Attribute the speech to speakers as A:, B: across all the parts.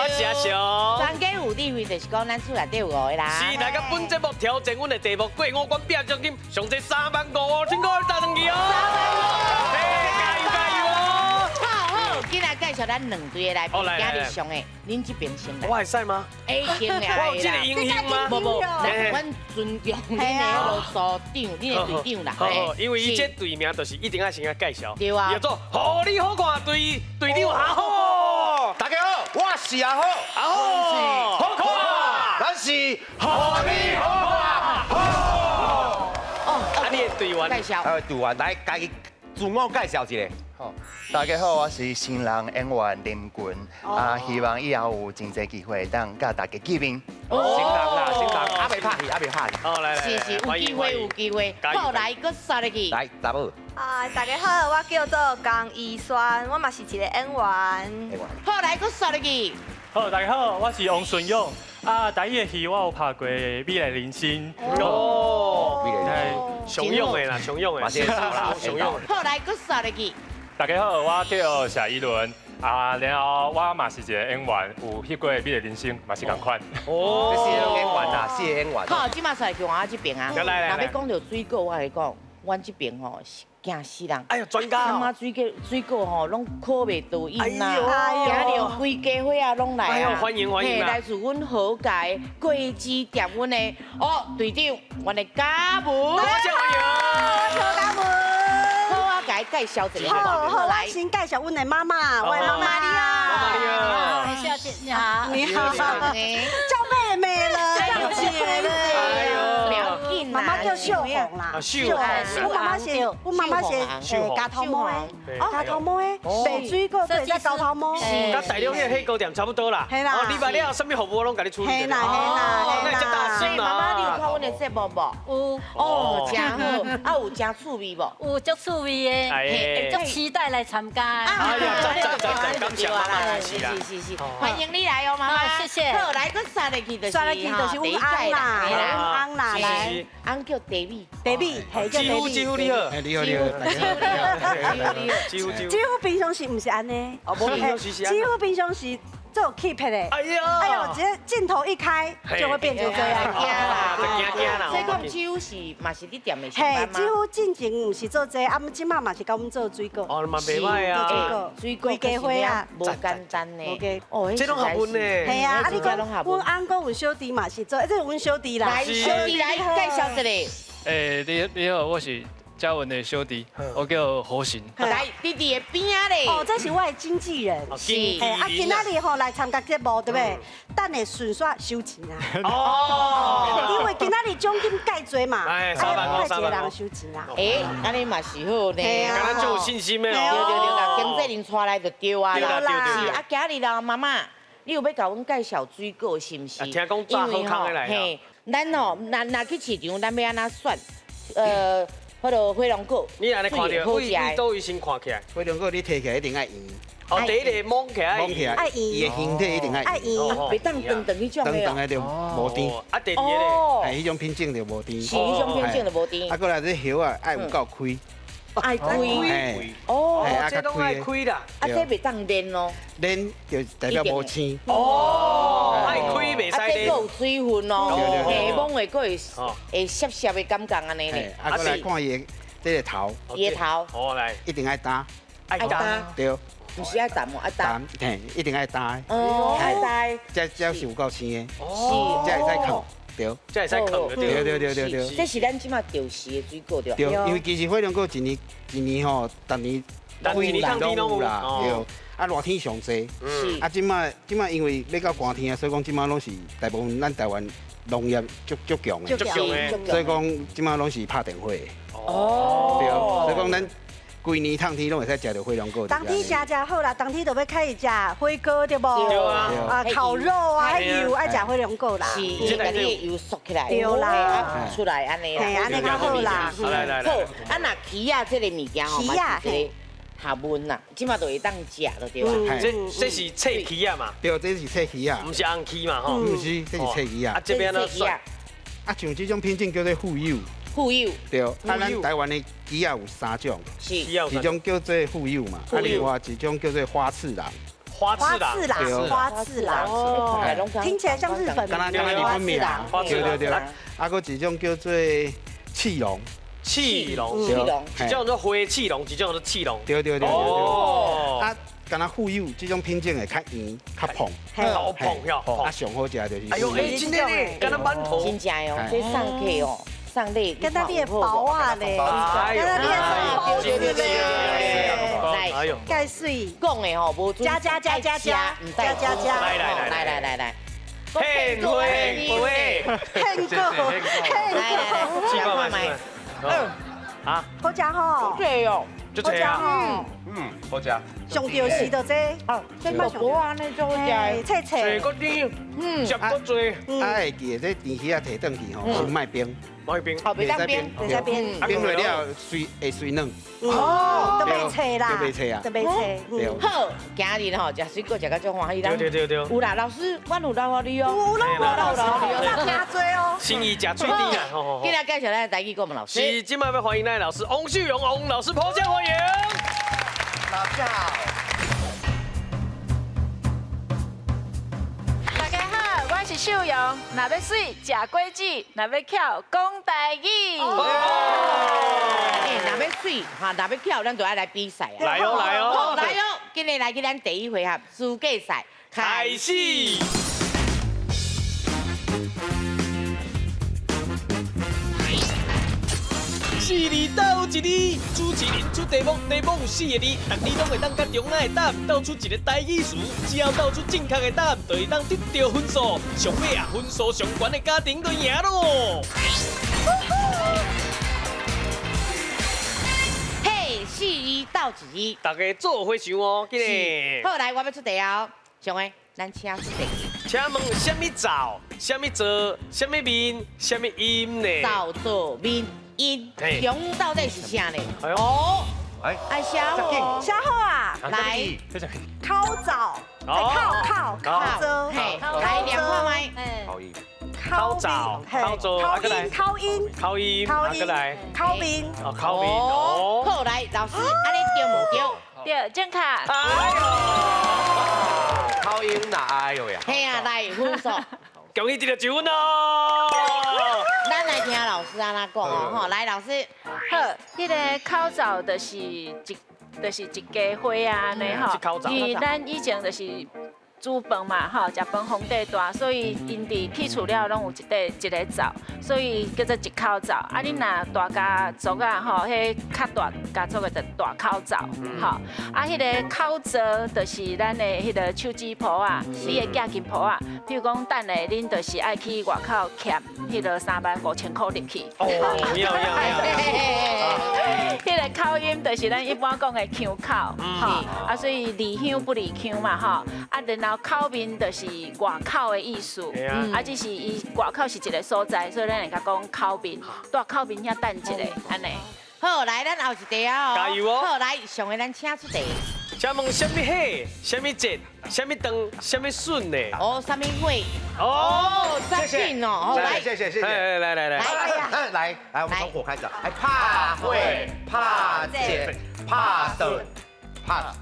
A: 是阿翔。
B: 专家有地位就是讲咱厝内底有5个啦。
A: 是，来到本节目挑战阮的题目，过5关变奖金，上侪3万5哦，请各位打上去哦。加油加油哦！
B: 好，今仔介绍咱2队的来宾，今日上的，恁这边先来。
A: 我会使吗？
B: 哎，行啦。
A: 我有这个英雄吗？
B: 无，咱尊重恁的那个组长，恁的队长啦。
A: 哦，因为伊这队名就是一定要先介绍。
B: 对啊。
A: 叫做好你好看队长阿好。
C: 大家好，我是阿好，
A: 阿好，好看，
C: 咱是好你好看好。
A: 啊，你的队员
B: 介绍。
C: 队员来家己自我介绍一下。
D: 好，大家好，我是新人演员林君，希望以后有真侪机会当甲大家见面。
C: 新人啦，新人，阿未拍戏，阿未拍戏。
A: 好来，
B: 是，有机会，有机会。好，来个杀入去。
C: 来，查某。
E: 大家好，我叫做江依轩，我嘛是一个演员。
B: 好，来个杀入去。
F: 好，大家好，我是王顺勇。台语的戏我有拍过《美丽人生》。
A: 哦，
C: 美丽人
A: 生，雄勇的啦，雄勇的，
C: 嘛是啦，
A: 雄勇。
B: 好，来个杀入去。
F: 大家好，我叫谢依伦。然后我嘛是一个演员，有翕过《美丽人生》，嘛是同款。
C: 哦，这是演员啦，是演员。
B: 好，今麦出来叫我这边啊。
A: 来。
B: 若要讲到水果，我来讲，阮这边吼是惊死人。
A: 哎呀，专家
B: 什么水果吼，拢考袂倒因啦。
A: 哎呦，
B: 今日规家伙啊，拢来啊。
A: 哎呦，欢迎
B: 嘿，来自阮好家果汁店，阮的队长，阮的嘉文。
A: 多谢欢迎。
E: 好，嘉文。
B: 好啊，给介绍一下。
E: 好，我先介绍阮的妈妈，我的妈妈你好。
A: 妈妈你好。
E: 小姐你好。你好。
B: 叫
E: 妹妹了，叫姐了。
A: 哎呦，
B: 苗劲
E: 妈妈叫秀红啦。
A: 秀红。
E: 我妈妈是加头毛的，加头毛的，白水果对，在高头毛。
A: 甲大陆迄个火锅店差不多啦。
E: 系啦。
A: 你把了什么服务我拢甲你处理。
E: 嘿啦。
A: 那这大
B: 所以
A: 事
B: 妈妈，你有
A: 嘛。
B: 看阮的节目无？
E: 有。
B: 哦，真好。有真趣味无？
G: 有足趣味的，
A: 哎
G: 足期待来参加。
A: 哎呀，赞，感谢妈妈，是啦。
B: 是，欢迎你来哦，妈妈。
G: 谢谢。
B: 好，来个杀入去就是
E: 阮翁啦，阮翁啦，来，
B: 翁叫地米，
E: 地米，系叫地米。
A: 几乎你好。
D: 你好，
A: 几乎。
E: 几乎平常时唔是安尼，
A: 无平常时是安。
E: 几乎平常时都有 keep 的。
A: 哎呀，
E: 直接镜头一开就会变成这样。
B: 惊啦，
A: 惊啦。
B: 所以讲几乎是嘛是你店的上
E: 嘿，
B: 班吗？
E: 几乎进前唔是做这，啊，即马嘛是甲阮做水果。
A: 哦，嘛袂歹啊。
B: 水果
E: 规家伙啊，
B: 无简单呢。
E: 哦，
A: 这拢学问呢。
E: 系啊，啊你讲，
B: 阮
E: 翁公有小弟嘛是做，这是阮小弟啦。
B: 来，小弟来介绍一下。
F: 你好，我是嘉文的小弟，我叫何行。
B: 来，弟弟的边仔咧。
E: 哦，这是我的经纪人。
B: 是。
E: 今仔日吼来参加节目，对不对？等下顺续收钱啊。
A: 哦。
E: 因为今仔日奖金介多嘛，
A: 哎
E: 3万块一个人收钱啦。
B: 哎，安尼嘛是好呢。
A: 敢若就有信心的哦。
B: 对啦，经济人带来就对啊啦。
A: 是
B: 啊，今日啦，妈妈，你有要甲阮介绍水果是毋是？
A: 听讲炸好康的来啦。
B: 嘿，咱哦，若去市场，咱要安怎选？迄落火龙果。
A: 你安尼看到，位倒位先看起来。
D: 火龙果你摕起来一定要圆，
A: 哦，第一个摸起来。
D: 摸起来，伊的形体一定要圆。
B: 袂当长长迄种的哦。
D: 长的就无甜，
A: 啊，第二个咧。
D: 迄种品种就无甜。
B: 是迄种品种就无甜。
D: 啊，过来这叶啊，爱有够开。
B: 爱开。
A: 哦，这拢爱开啦。
B: 啊，这袂当练哦。
D: 练就代表无青。
A: 哦，爱开袂使
B: 啊，这个有水分哦。嘿，摸的个会涩涩的感觉安尼咧。
D: 啊，过来看伊这个头。
B: 叶头。
A: 哦，来。
D: 一定爱打。
A: 爱打。
D: 对。
B: 不是爱淡哦，爱淡。
D: 嘿，一定爱打。
B: 哦，爱淡。
D: 这是有够青的。
A: 哦。
D: 这会使啃。对。
A: 这会使啃的对。
D: 对。
B: 这是咱即马钓时的水果对。
D: 对，因为其实火龙果一年吼，逐年
A: 每年
D: 拢有啦，对。啊，热天上济。
B: 是。
D: 啊，即马因为要到寒天啊，所以讲即马拢是大部分咱台湾农业足强的。
A: 足强的。
D: 所以讲即马拢是拍电火的。
B: 哦。
D: 对，所以讲咱。规年冬天拢会使食到火龙果。
E: 冬天食好啦，冬天就要开始食火锅对不？
A: 对啊。
E: 啊，烤肉啊，油爱食火龙果啦。
B: 是，伊把你油缩起来，
E: 对啦，
B: 啊出来安尼啦。
E: 嘿，安尼较好啦。
A: 来。
B: 好，啊那鱼啊，这个物件吼，嘛是这个下文啦，即马就会当食了对吧？
A: 这是脆鱼啊嘛。
D: 对，这是脆鱼啊。
A: 不是红鱼嘛吼。
D: 不是，这是脆鱼啊。
A: 啊这边呢算。
D: 啊，像这种品种叫做富有。
B: 富有。
D: 对，啊，咱台湾的鱼啊有3种，
B: 是，
D: 一种叫做富有嘛，啊，另外一种叫做花次郎。
A: 花次郎，
E: 花次郎，
B: 哦，
E: 听起来像日本
C: 刚刚日本名啊，对，啊，个一种叫做气龙，
A: 气龙，
B: 气龙，
A: 一种叫花气龙，一种叫气龙。
C: 对，
A: 哦，
C: 啊，敢若富有这种品种会较圆、较蓬，
A: 好碰哟，
C: 啊，上好食就是。
A: 哎呦，哎，真的呢，跟他馒头，
B: 真正哦，这上客哦，上类，
E: 跟他列薄啊嘞，跟他列薄，
B: 来，
A: 哎呦，
E: 盖水，
B: 讲的吼，无
E: 加，来，
A: 嘿，会，
E: 很够，
A: 气泡买，啊，
E: 好食吼，
B: 对哦，
A: 就这样，
C: 好食。
E: 上钓时就这，
B: 这个无安尼做食，
E: 切
A: 这个甜，食个最，
C: 啊，会记得这甜鱼啊，摕转去吼，先卖冰，
A: 买冰，
B: 后边当边，
E: 在这边，
C: 冰落了会水嫩。
E: 哦，都没切啦，
C: 都没切啊，
E: 都没切，
C: 对。
B: 好，今日吼食水果食到足欢喜，
A: 对，
B: 有啦，老师，阮有留予你哦，
E: 有啦，加多哦，
A: 心意食最甜啊，吼。
B: 今日介绍咱的台语给我们老师，
A: 是今晚要欢迎咱的老师翁旭荣翁老师，捧场欢迎。
D: 老师好。
H: 大家好，我是秀荣。若要水，食果子；若要巧，讲台语。
B: 若要水，哈，若要巧，咱就要来比赛啊！
A: 来哦，来哦，
B: 来哦！今日来去咱第一回合资格赛
A: 开始。四字斗一字，主持人出题目，题目有4个字，逐字拢会当甲中央的答案斗出一个台语词，只要斗出正确的答案，就会当得到分数。上尾啊，分数上悬的家庭就赢咯。
B: 嘿，四字斗一字，
A: 大家做伙想哦，今日。
B: 好，来，我要出题哦。上个，咱请出题。
A: 请问什么灶、什么做、什么面、什么音呢？
B: 灶做面音，
A: 嘿
B: 中到底是啥呢？
A: 哎呦，
B: 哦，
C: 哎，
B: 哎，小好，
E: 虾后啊，
B: 来
E: 烤枣，烤粥，
B: 嘿，来两块麦，
C: 好意。
A: 烤灶、烤粥，啊，过来，
E: 烤音，
A: 啊，过来，
E: 烤饼，
A: 哦，烤面哦。
B: 好，来，老师，安尼对唔对？
H: 对，正确。
A: 哎呦，
C: 考音哪哎呦呀？
B: 嘿啊，来分数。
A: 恭喜得到1分哦。
B: 咱来听老师安怎讲哦，吼，来老师，
H: 好，迄个烤枣就是一家伙啊，安尼吼。伊咱以前就是煮饭嘛，吼，食饭皇帝大，所以因伫起厝了拢有一个灶，所以叫做一口灶。啊，你若大家族啊，吼，迄较大家族的就大口灶，吼。啊，迄个口灶就是咱的迄个手指婆啊，你的寄金婆啊。譬如讲，等下恁就是爱去外口欠迄个35000块入去。
A: 哦，有。
H: 迄个口音就是咱一般讲的腔口，吼，啊，所以离乡不离腔嘛，吼，啊，然后口面就是外口的意思，啊，只是伊外口是一个所在，所以咱会甲讲口面，在口面遐等一个，安尼。
B: 好，来，咱后一题啊，
A: 加油哦！
B: 好，来，上个咱请出题。
A: 请问什么火、什么节、什么灯、什么笋呢？
B: 哦，什么会？
A: 哦，
B: 张信哦，来，
C: 谢谢。
A: 来。
C: 来，我们从火开始。哎，怕会，怕姐，怕等，怕。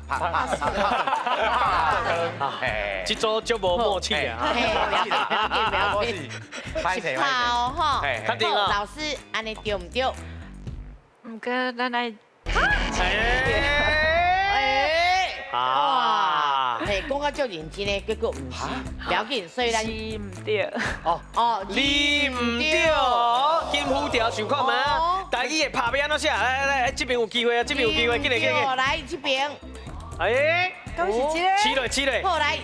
A: 这组就无默契啊！
B: 不要紧，是怕哦，吼。
A: 确定啊？
B: 老师，安尼对唔对？
H: 唔过咱来。
A: 啊！
B: 嘿，讲到足认真的，结果唔是，不要紧，所以咱
H: 是唔对。
B: 哦，
A: 你唔对，金符条想看吗？台语的拍要安怎写？来，这边有机会啊，这边有机会，进来。
B: 来这边，
A: 哎，
E: 恭喜这个，
A: 起来。
B: 好来，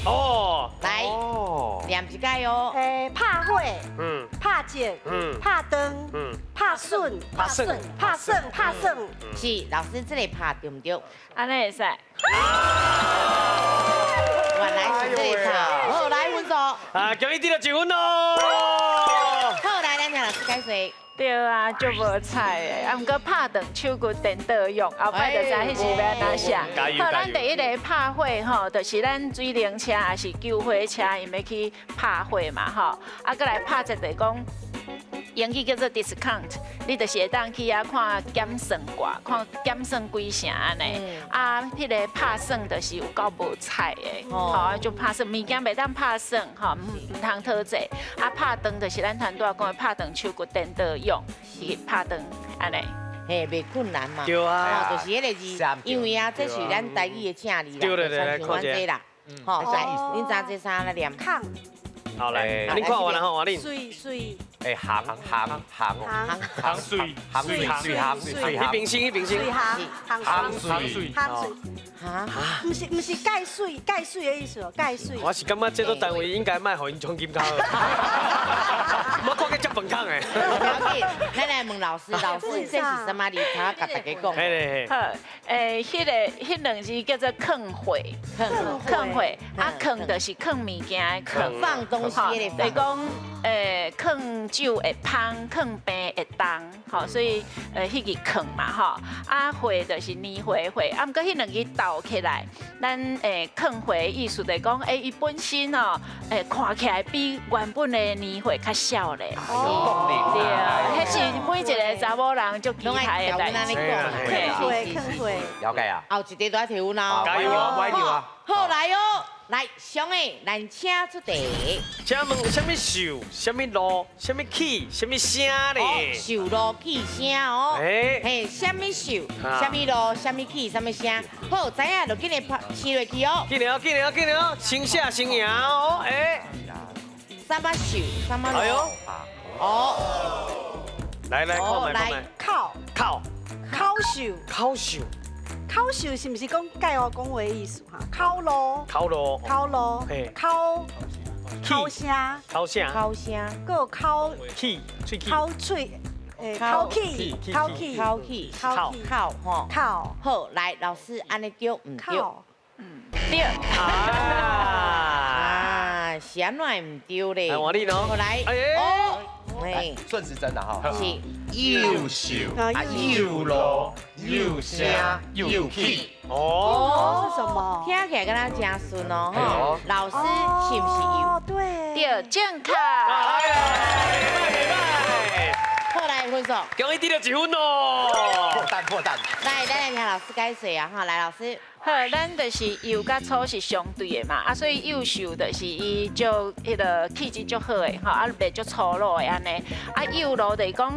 A: 哦，
B: 来，念一解哦。
E: 怕会，怕剪，怕灯，
A: 嗯，
E: 怕顺，怕胜，
B: 是老师这里拍对唔对？
H: 安尼会使。
B: 原来是这里拍，好来分数。
A: 啊，恭喜得到1分哦。
B: 好来，咱请老师解释。
H: 对啊，就无菜的，啊，毋过拍断手骨电倒用，后摆就知迄是要安怎写。好，咱第一个拍火吼，就是咱水灵车还是救火车，因要去拍火嘛吼。啊，搁来拍一个讲英语叫做 discount， 你就是会当去遐看减算卦，看减算几成安尼。啊，迄个拍算就是有够无彩的，吼，就拍算物件袂当拍算，吼，唔通讨债。啊，拍长就是咱团队讲的拍长手骨颠倒用，是拍长安尼。
B: 嘿，袂困难嘛。
A: 对啊，
B: 就是迄个字，因为啊，这是咱台语的正字啦，
A: 对对对，来
B: 看这啦。吼，来，恁知这啥来念？
E: 抗
A: 好来，你看完了吼，我恁。
E: 水
C: 哎，行，
F: 水
A: 一平星一平星。
E: 水
F: 水
B: 哈，
E: 不是盖水的意思哦，盖水。
A: 我是感觉这个单位应该卖互因奖金卡的，我看个接饭康的。
B: 了解，咱来问老师，老师这是什么字？他甲大家讲。
A: 嘿嘞嘿。
H: 好，迄两字叫做坑会，坑会，啊坑就是坑物件的坑，
B: 放东西的
H: 就是讲坑酒会芳，坑病会重，吼，所以迄个坑嘛，吼，啊会就是年会会，啊，毋过迄两个斗起来，咱坑会的意思就是讲，伊本身哦，看起来比原本的年会较少咧。对，迄是每一个查某人足期待的代志。
E: 坑会，
C: 了解啊。
B: 后一题都要提问哦。
C: 加油啊，乖牛啊！
B: 好来哦，来上诶，咱请出题。
A: 请问什么秀、什么路、什么起、什么声咧？
B: 秀路起声哦。
A: 哎，
B: 嘿，什么秀、什么路、什么起、什么声？好，知影就紧来拍试落去哦。
A: 紧了，紧了，紧了，先下先赢哦！哎，
B: 什么秀、什么路？
A: 哎呦，
B: 哦，
A: 来来，看麦看麦，
E: 靠秀。烤秀是不是讲盖我讲话的意思哈？烤路，
A: 嘿
E: 烤声，
A: 烤声，
B: 烤声，
E: 还有烤
A: 起，喙起，
E: 烤喙，烤气，靠吼，靠。
B: 好，来，老师安尼对唔对？
H: 对。
B: 啊，是安怎唔对咧？
A: 来换你咯。
B: 好来，
A: 哦，
B: 嘿，
C: 顺时针的哈。
B: 是
C: 又秀又路又声又气。
E: 哦，是什么？
B: 听起来跟他真顺哦，吼。老师是不是有？
E: 对。
H: 对，正确。
B: 好来，分数。
A: 恭喜得到1分哦。
C: 破蛋。
B: 来，咱来听老师解释啊，哈，来，老师。
H: 好，咱就是幼甲粗是相对的嘛，啊，所以幼秀就是伊就迄个气质足好的，吼，啊，袂足粗鲁的安尼。啊，幼路就是讲，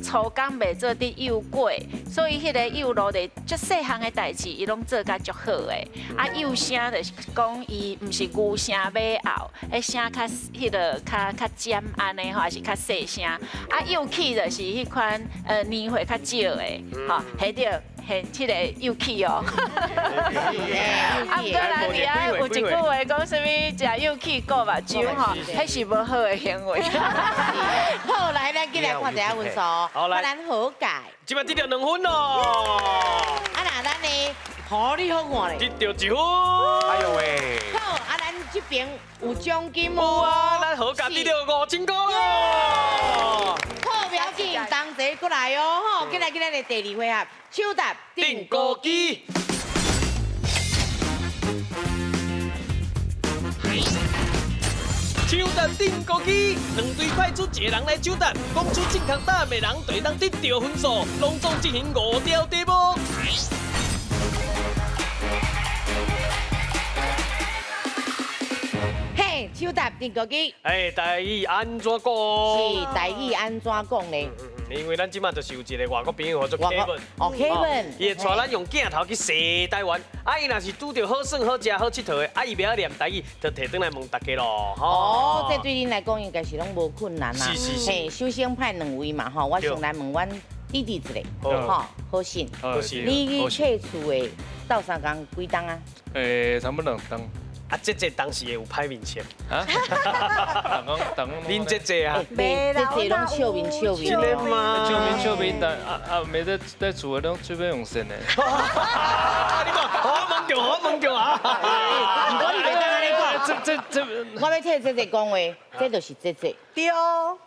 H: 粗工袂做得幼过，所以迄个幼路就是足细项的代志，伊拢做甲足好的。啊，幼声就是讲伊毋是牛声马后，迄声较迄个较尖安尼吼，还是较细声。啊，幼气就是迄款年岁较少的，吼，迄着。嘿，迄个幼气哦。啊，不过咱伫遐有一句话讲，什么食幼气过目睭吼，迄是无好的行为。
B: 好，来，咱进来看一下分数，
A: 好来，
B: 咱好解。
A: 即摆得到2分咯。
B: 啊，那咱呢？好你好看咧。
A: 得到1分。
C: 哎呦喂。
B: 好，啊，咱这边有奖金
A: 有啊，咱好价得到5000块咯。
B: 好，不要紧，同齐过来哦，吼，进来咱的第2回合，手搭
A: 定高机。手搭定高机，2队派出1个人来手搭，讲出正确答案的人就会当得到分数，隆重进行5条题目。
B: 嘿，手搭定高机。
A: 台语安怎讲？
B: 是台语安怎讲呢？
A: 因为咱即马就是有一个外国朋友叫做 Kevin，
B: 哦 Kevin，
A: 伊会带咱用镜头去踅台湾，啊伊若是拄到好耍好食好佚佗的，啊伊袂晓念台语，就摕转来问大家咯。
B: 哦，这对恁来讲应该是拢无困难啦。
A: 是。
B: 嘿，首先派2位嘛，吼，我先来问阮弟弟一个，吼，好信。你去厝的斗相共几档啊？
F: 差不多2档。
A: 啊，这当时会有歹面前。
F: 啊？
A: 恁这啊？
B: 这拢笑面。
A: 真的吗？
F: 笑面，但没在厝的拢最尾用线的。
A: 你讲，好问着啊！
B: 唔过你袂当安尼讲，
F: 这，
B: 我要替这讲话，这就是这。
E: 对哦。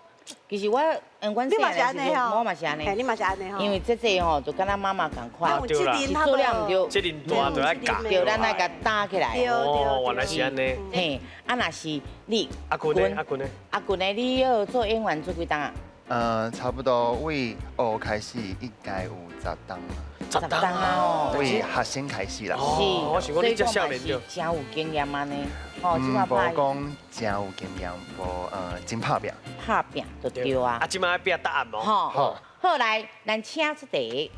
B: 其实我，阮细汉的时候，我嘛是安尼。
E: 你嘛是安尼吼。
B: 因为这吼，就跟咱妈妈共款，
A: 对啦，
B: 数量唔对，
A: 这恁大就爱教，
B: 对，咱爱甲打起来。
A: 哦，原来是安尼。
B: 嘿，啊，若是你
A: 阿君呢？
B: 阿君呢？你要做演员做几档啊？
D: 差不多为学开始应该有10档啦，
A: 10档
B: 哦，
D: 为学生开始啦。
A: 我想讲你这少年
B: 就真有经验安尼。哦，即马
D: 无讲真有经验，无真拍拼。
B: 拍拼就对啊。
A: 啊，即摆拼答案哦。
B: 好，好来，咱请出题。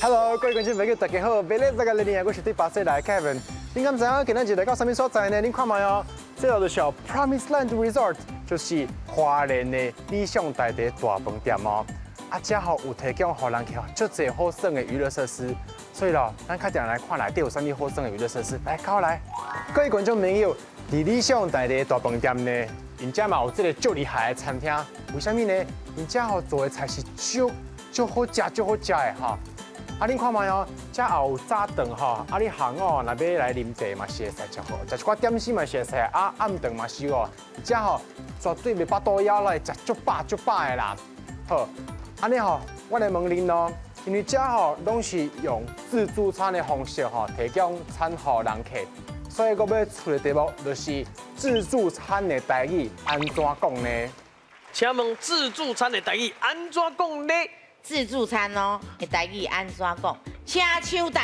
I: Hello， 各位观众朋友，大家好！美丽这个年年，我是第8岁来 Kevin。您敢知影今仔日来到什么所在呢？您看卖哦，这个就是 Promise Land Resort， 就是花莲的理想大地大饭店哦。啊，这吼有提供予人去足侪好耍的娱乐设施，所以咯，咱较定来看内底有啥物好耍的娱乐设施。来，靠来！各位观众朋友，伫理想大地大饭店呢，因遮嘛有这个足厉害的餐厅，为什么呢？因遮吼做的菜是足好食的哈。 啊，恁看卖哦，遮也有早顿吼，啊，你下午若要来啉茶嘛是会使食好，食一寡点心嘛是会使，啊，暗顿嘛是有哦。遮吼绝对袂巴肚枵来食足饱的啦。好，安尼吼，我来问恁咯，因为遮吼拢是用自助餐的方式吼提供餐予人客，所以我要出的题目就是自助餐的台语安怎讲呢？
A: 请问自助餐的台语安怎讲呢？
B: 自助餐哦，的台语安怎讲？请手答。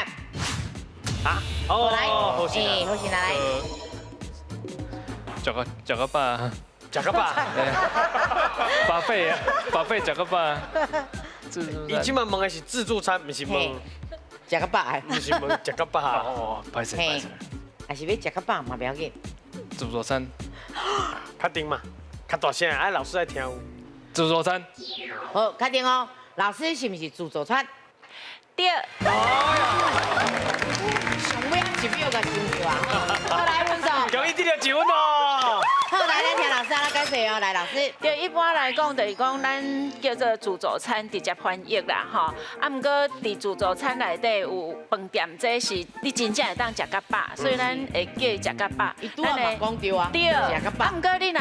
A: 啊，
B: 好来，
A: 好势啦，
B: 好势来。
F: 食个饱，
A: 食个饱。
F: 巴菲食个饱。自助
A: 伊即摆问的是自助餐，不是问，
B: 食个饱，
A: 不是问食个饱。
F: 哦，歹势歹势。
B: 还是要食个饱嘛，不要紧。
F: 自助餐，
A: 确定嘛？较大声，哎，老师在听有。
F: 自助餐。
B: 好，确定哦。老师是不是自助餐？
H: 对。
B: 上尾1秒就想到啊！好来，分数。
A: 容易得到1分哦。
B: 好，来，咱听老师来解释哦。来，老师。
H: 对，一般来讲就是讲，咱叫做自助餐直接翻译啦，吼。啊，毋过伫自助餐内底有饭店，这是你真正会当食甲饱，所以咱会叫伊食甲饱。
B: 伊拄啊嘛讲对啊。
H: 对。
B: 食甲饱。
H: 啊，毋过你若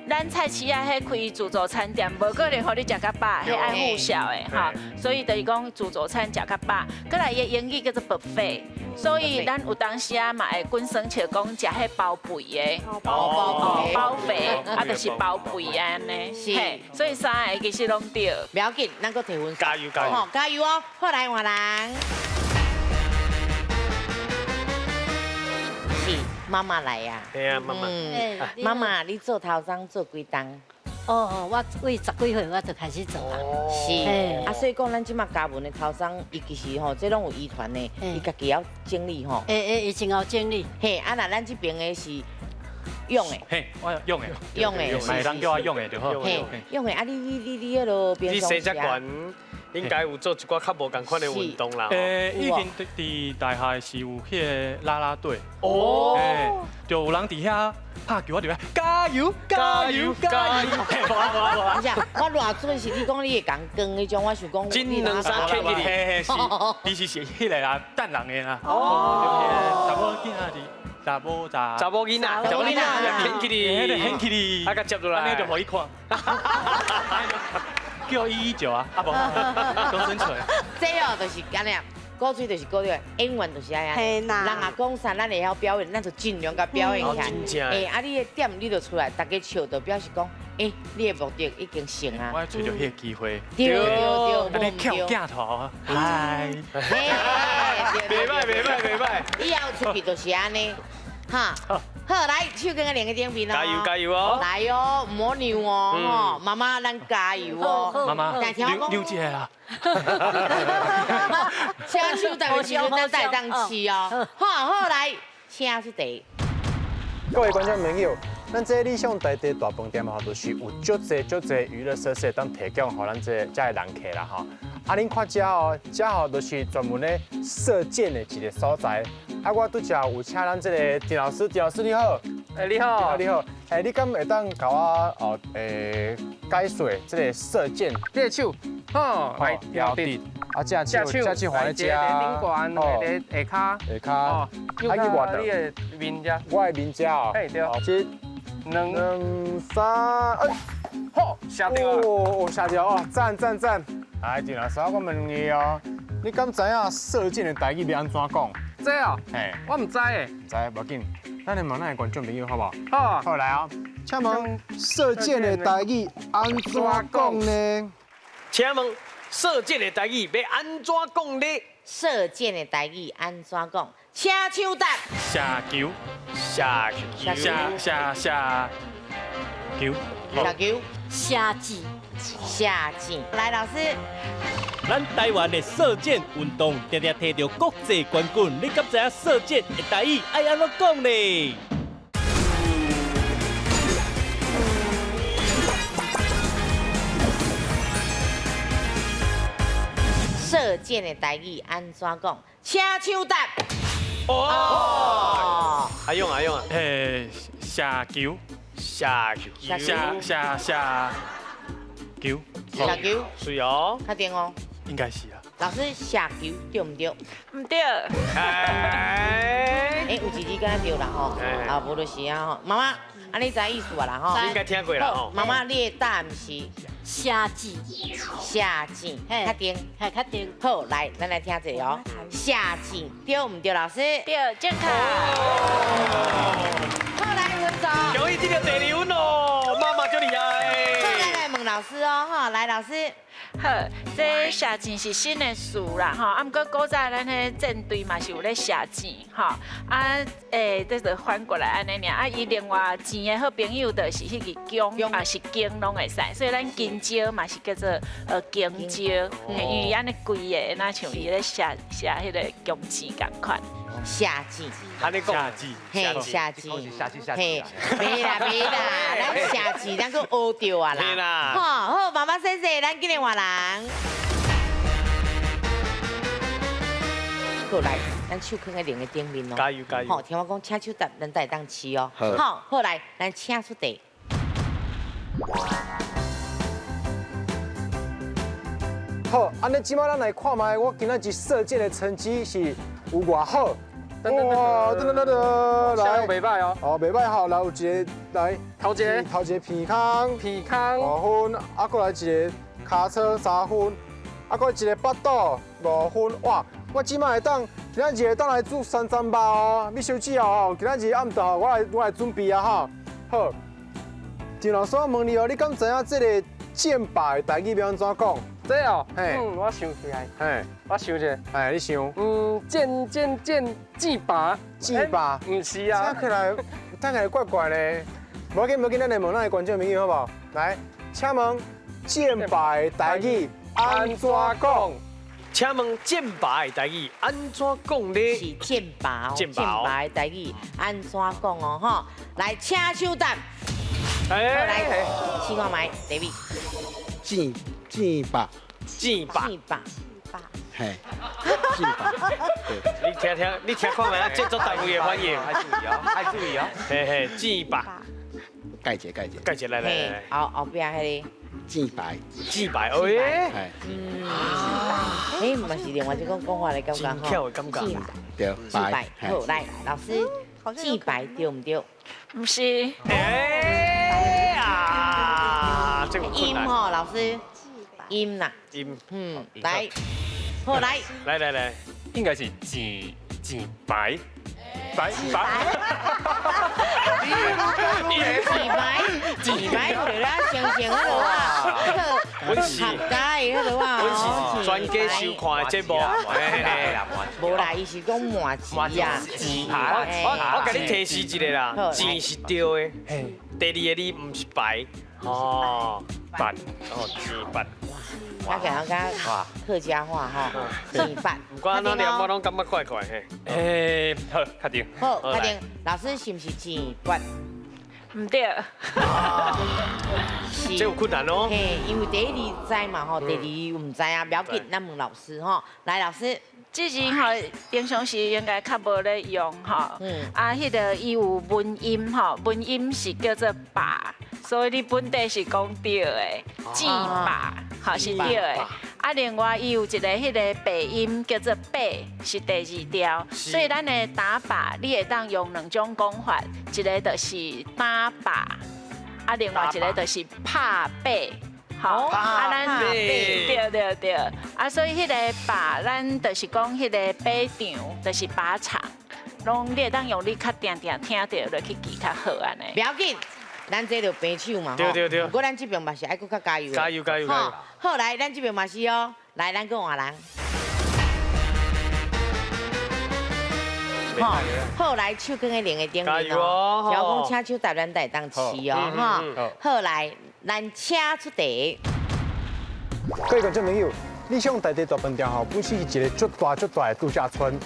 H: 咱菜市啊，迄开自助餐店，无可能互你食甲饱，迄爱附销的吼。所以就是讲自助餐食甲饱，过来伊英语叫做 buffet， 所以咱有当时啊嘛会滚生笑讲食迄包肥的。包肥，啊，就是包肥安尼。是。所以3个其实拢对。
B: 不要紧，咱搁提分数。
A: 加油加油！
B: 好，加油哦！好来换人。是妈妈来呀。
A: 对啊，妈妈。
B: 妈妈，你做头章做几档？
G: 哦，我为10几岁我就开始做啊。
B: 是。啊，所以讲咱即马嘉文的头章，伊其实吼，这拢有遗传的，伊家己要经历吼。
G: 伊真有经历。
B: 嘿，啊，那咱这边的是。用的，
F: 嘿，我用的，
B: 用的，
F: 买当叫我用的就好。
B: 嘿，用的啊，你迄落边
A: 你生只悬，应该有做一寡较无共款的运动啦。
F: 以前伫大厦是有迄个啦啦队，
B: 哦，
F: 就有人伫遐拍球，我就加油加油加油！
B: 而且我偌准是你讲你会讲光迄种，我想讲。
A: 真2、3天去
F: 嘿，是，你是迄个啦，等人的啦。哦，查某囝仔是。查某囡仔，牵起你，啊，甲接落来，安尼就互伊看，叫伊就啊，啊无，讲真出来。
B: 这哦，就是安尼，古嘴就是古嘴，演员就是安尼。
E: 嘿呐。
B: 人啊讲啥，咱会晓表演，咱就尽量甲表演起来。啊，你的点你就出来，大家笑就表示讲，你的目的已经成啊。
F: 我找到迄个机会。
B: 对，
F: 安尼翘镜头，嗨。
A: 袂歹。
B: 以后出去就是安尼。哈，好，来，手跟个两个顶边哦，
A: 加油哦！
B: 来哦，唔好扭哦，妈妈，咱加油哦，
F: 妈妈，溜一下啦。
B: 请手台的时阵，咱再当吃哦。好，来，请出题。
I: 各位观众朋友，咱这理想大地大饭店吼，就是有足侪娱乐设施当提供，互咱这的人客啦吼。啊，恁看遮哦，遮吼就是专门咧射箭的一个所在。啊，我拄则有请咱这个丁老师，丁老师你好。
F: 你好。
I: 你好。你敢会当甲我解说这个射箭？
J: 你的手，好，来调直。
I: 啊，这手放在遮。
J: 顶管，下骹。
I: 下骹。啊，去外头。
J: 你的面遮。
I: 我的面遮哦。
J: 嘿，对。
I: 1、2、3，好，
J: 下掉了。
I: 哦，下掉哦，赞。来，丁老师，我问你哦，你敢知影射箭的台语要安怎讲？
J: 这哦，
I: 嘿，
J: 我唔知诶。
I: 唔知，无要紧。咱来问咱的观众朋友好不好？
J: 好，
I: 好来啊，请问射箭的台语安怎讲呢？
A: 请问射箭的台语要安怎讲呢？
B: 射箭的台语安怎讲？请手答。
F: 下球，
A: 下球，
F: 下球，
B: 小球，
G: 虾子，
B: 下箭。来，老师，
K: 咱台湾的射箭运动常常摕到国际冠军，你敢知影射箭的台语爱安怎讲呢？
B: 射箭的台语安怎讲？请手答。
A: 哦，还用啊，
F: 下球，
A: 下球，
F: 下球，
B: 小球，
A: 是哦，
B: 确定哦。
F: 应该是啊。
B: 老师下球对唔对？
H: 唔对，
B: 有一字敢若对啦吼，啊，无就是啊吼。妈妈，安尼知意思啊啦吼。
A: 应该听过啦吼。
B: 妈妈，你的答案是
G: 虾子，
B: 下箭，确定？
G: 系确定。
B: 好，来，咱来听一个哦。下箭对唔对？老师？
H: 对，正确。
B: 好，来分数。
A: 恭喜这个第2分哦，妈妈就厉害。
B: 好，来问老师哦，哈，来老师。
H: 好，这射箭是新的词啦，吼，啊，毋过古早咱迄战队嘛是有咧射箭，吼，啊，这就反过来安尼尔，啊，伊另外箭的好朋友就是迄个弓，啊是弓拢会使，所以咱金蕉嘛是叫做弓蕉，因为安尼规个，那像伊咧射迄个弓箭共款。
B: 下箭，
A: 安尼讲，
B: 嘿，下箭，嘿，
C: 没
B: 没啦，咱下箭咱个学着啊啦，
A: 嘿啦，
B: 好，妈妈先生，咱今日换人，过来，咱手放在另个顶面哦，
A: 加油加油！
B: 好，听我讲，请手答，咱才会当试哦，
C: 好，
B: 好，来，咱请出题。
I: 好，安尼即摆咱来看卖，我今仔日射箭的成绩是有偌好。哇，来，
J: 袂歹哦。
I: 哦，袂歹好，来有一个来
J: 头一个
I: 鼻孔
J: 鼻孔
I: 5分，啊，过来一个骹车3分，啊，过来一个巴肚5分，哇！我即摆会当，今仔日会当来煮3餐肉哦，你收止哦，今仔日暗顿我来准备啊哈。好，郑老师，我问你哦，你敢知影这个箭靶的台语要安怎讲？
J: 这哦，
I: 嘿，
J: 我想起来，
I: 嘿，
J: 我想者，
I: 哎，你想？
J: 箭箭靶，唔是啊，
I: 听起来听起来怪怪的。无要紧，咱来问咱的观众朋友好不好？来，请问箭靶的台语安怎讲？
A: 请问箭靶的台语安怎讲呢？
B: 是箭靶哦，
A: 箭靶
B: 的台语安怎讲哦？吼，来，请手答。好，来，试看卖，David。
L: 箭靶，嘿，箭靶，
A: 你听看卖啊，这做台语的翻译，
C: 爱注意哦，
A: 嘿嘿，箭靶，
L: 解解，
A: 来，
B: 后边迄个
L: 箭靶，
A: 哎，
B: 嘛是另外一种讲法的感觉
A: 真巧的感觉，
L: 对，
B: 箭靶，好，来，老师，箭靶对唔对？
H: 唔是，
A: 哎呀，这个困难，
B: 音吼，老师，音啦，来，好来，
F: 应该是箭白，
B: 字牌对啦，星星迄落啊，
A: 阮是
B: 客家的迄落啊，
A: 阮是专家收看的节目，
B: 无啦，伊是讲麻字啊，
A: 我给你提示一个啦，箭是对的，第2个字唔是白，哦，白，箭白。
B: 我给人家客家话哈，箭靶。
A: 不管哪念我拢感觉怪怪嘿。
F: 好，确定。
B: 好，确定。老师是不是箭靶？
H: 唔对。
A: 这有困难哦。
B: 嘿，因为第1字知嘛吼，第2唔知啊，不要紧，咱问老师吼。来，老师。
H: 这字吼，平常时应该较无咧用吼。啊，迄个伊有文音吼，文音是叫做靶，所以你本地是讲对的，箭靶吼是对的。啊，另外伊有一个迄个鼻音叫做背，是第2条，所以咱的打靶你会当用2种讲法，一个就是打靶，啊，另外一个就是拍背。好，咱对，所以迄个靶，咱就是讲迄个靶场，就是靶场，拢你会当用你较定听到落去记较好安尼。
B: 不要紧，咱这就平手嘛吼。对。不过咱这边嘛是爱搁较加油。
A: 加油！
B: 好，来，咱这边嘛是哦，来，咱搁换人。好，来手放在另个顶面哦。只要讲请手台，咱才会当试哦，哈。好，来，咱请出题。
I: 各位观众朋友，理想台地大饭店吼，本身是一个足大的度假村。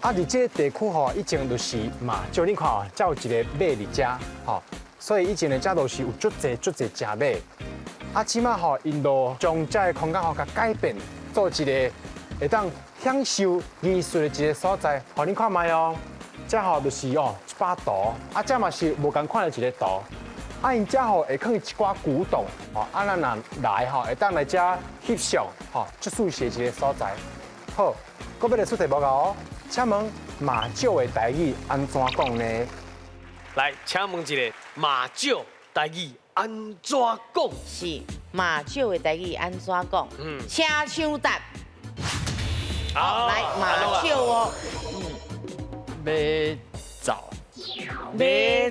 I: 啊，伫这个地区吼，以前就是嘛，就你看哦，才有一个马伫遮吼，所以以前的遮都是有足侪食马。啊，即马吼，因都将遮个空间吼甲改变，做一个会当享受艺术的一个所在。互你看卖哦，遮吼就是哦一把图，啊，遮嘛是无共款的一个图。啊，因遮吼会放一寡古董，吼，啊，咱若来吼，会当来遮翕相，吼，足舒适的一个所在。好，搁要来出题报告哦，请问马酒的台语安怎讲呢？
A: 来，请问一个马酒台语安怎讲？
B: 是马酒的台语安怎讲？请抢答。好，来马酒哦。
F: 马早。
B: 马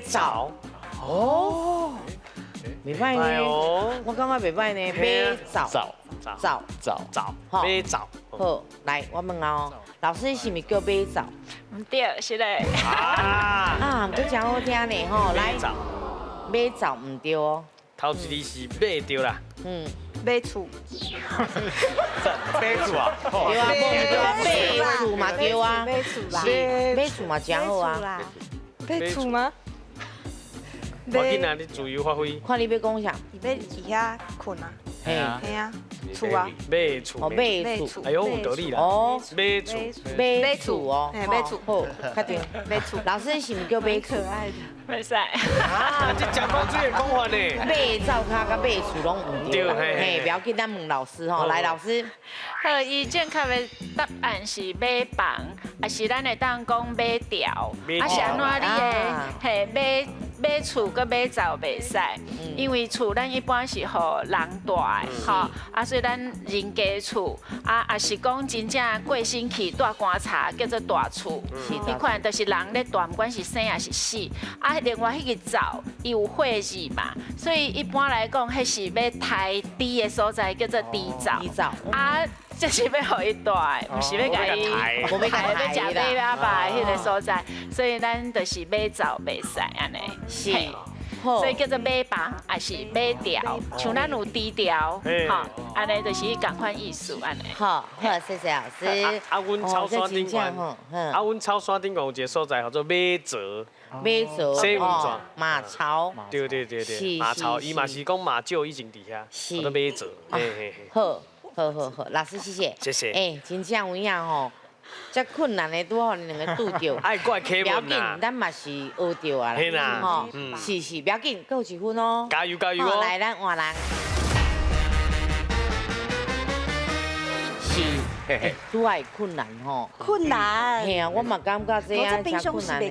B: 早。哦，袂歹呢，我感觉袂歹呢。马早，
A: 马早。
B: 好，来，我问哦，老师是毋是叫马早？
H: 唔对，是嘞。
B: 啊，都真好听呢吼。来，马早唔对哦。
A: 头一字是马对啦。
E: 马厝。
C: 马厝啊？
B: 对啊，马厝嘛对啊。
E: 马厝啦。
B: 马厝嘛真好啊。
E: 马厝吗？
A: 我囡仔你自由发挥。
B: 看你要讲啥？
E: 要伫遐困啊？
B: 嘿
E: 啊，厝啊。
A: 马厝。
B: 哦，马厝。
A: 哎呦，有道理啦。
B: 哦，
A: 马厝。
B: 马厝哦。
E: 马厝。
B: 好，确定。
E: 马厝。
B: 老师是毋是叫马厝？
H: 袂使。
A: 啊，这讲古水的讲法呢。
B: 马灶卡甲马厝拢唔对。嘿，不要紧，咱问老师吼。来，老师。
H: 好，伊正确的答案是马房，还是咱会当讲马条？啊是安怎你的？嘿，马厝跟马灶袂使，因为厝咱一般是互人住的，吼，啊所以咱人家厝，啊也是讲真正过身去住棺材叫做大厝，迄款就是人咧住，不管是生还是死，啊另外迄个灶伊有火字嘛，所以一般来讲，迄是要抬猪的所在叫做猪灶，啊。就是要互伊住的，唔是要甲伊，要食马鸭吧迄个所在，所以咱就是马灶袂使安尼。
B: 是，
H: 所以叫做马房，还是马条，像咱有低调，吼，安尼就是共款意思安尼。
B: 好，好，谢谢老师。
A: 阮草山顶阮草山顶有一个所在叫做马泽。
B: 马槽，
A: 洗温泉，
B: 马槽，
A: 对，马槽，伊嘛是讲马厩以前伫遐，叫做马泽。
B: 好。好，老师谢谢。
A: 谢谢。
B: 哎，真正有影吼，遮困难的拄好你两个拄着。
A: 爱怪客
B: 不要紧，咱嘛是学着啊啦。
A: 嘿啦，
B: 吼，是，不要紧，够一分哦。
A: 加油哦！
B: 来，咱换人。是，拄爱困难吼。
E: 困难。
B: 嘿啊，我嘛感觉这样
E: 真困难的。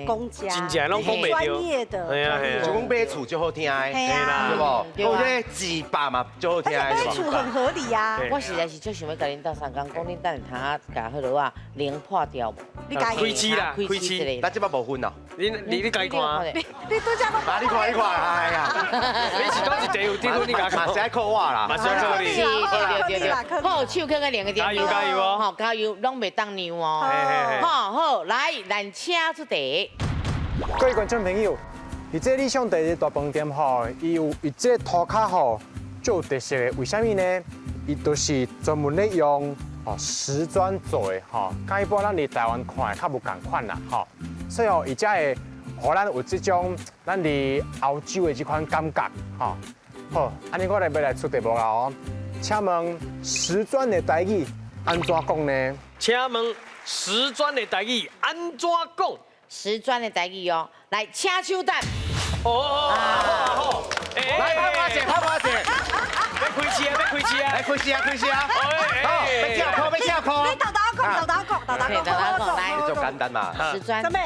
A: 真正拢讲袂到。
E: 专业的。
A: 系啊，
C: 就讲马厝就好听的，
E: 对啊，
C: 对不？或者鸡巴嘛就好听的。
E: 马厝很合理啊。
B: 我实在是最想要甲恁斗相共，讲恁等下通甲迄落啊零破掉无？
E: 你家
A: 开市啦，开市。
C: 咱即摆无分哦。
A: 你家看。
E: 你都这么。
C: 你看，哎呀。
A: 你是讲是第有分，你家看。
C: 嘛是爱靠我啦。
A: 嘛是爱靠你。
B: 对。好，手放在另个地方。
A: 加油哦！
B: 好，加油，拢袂当尿哦。好，来，咱请出题。
I: 各位观众朋友，伫这理想地的大饭店吼，伊有一这涂骹吼，就有特色的。为什么呢？伊都是专门咧用石砖做的吼，甲一般咱伫台湾看的较无共款啦吼。所以伊才会互咱有这种咱伫欧洲的这款感觉吼。好，安尼我要来出题目啦哦。请问石砖的台语安怎讲呢？
A: 请问石砖的台语安怎讲？
B: 石砖的台语哦，来请手答。
A: 好，
C: 来拍我者，
A: 要开始啊！
C: 来开始啊！好，要跳课。
E: 你豆讲，
B: 来，
C: 就简单嘛。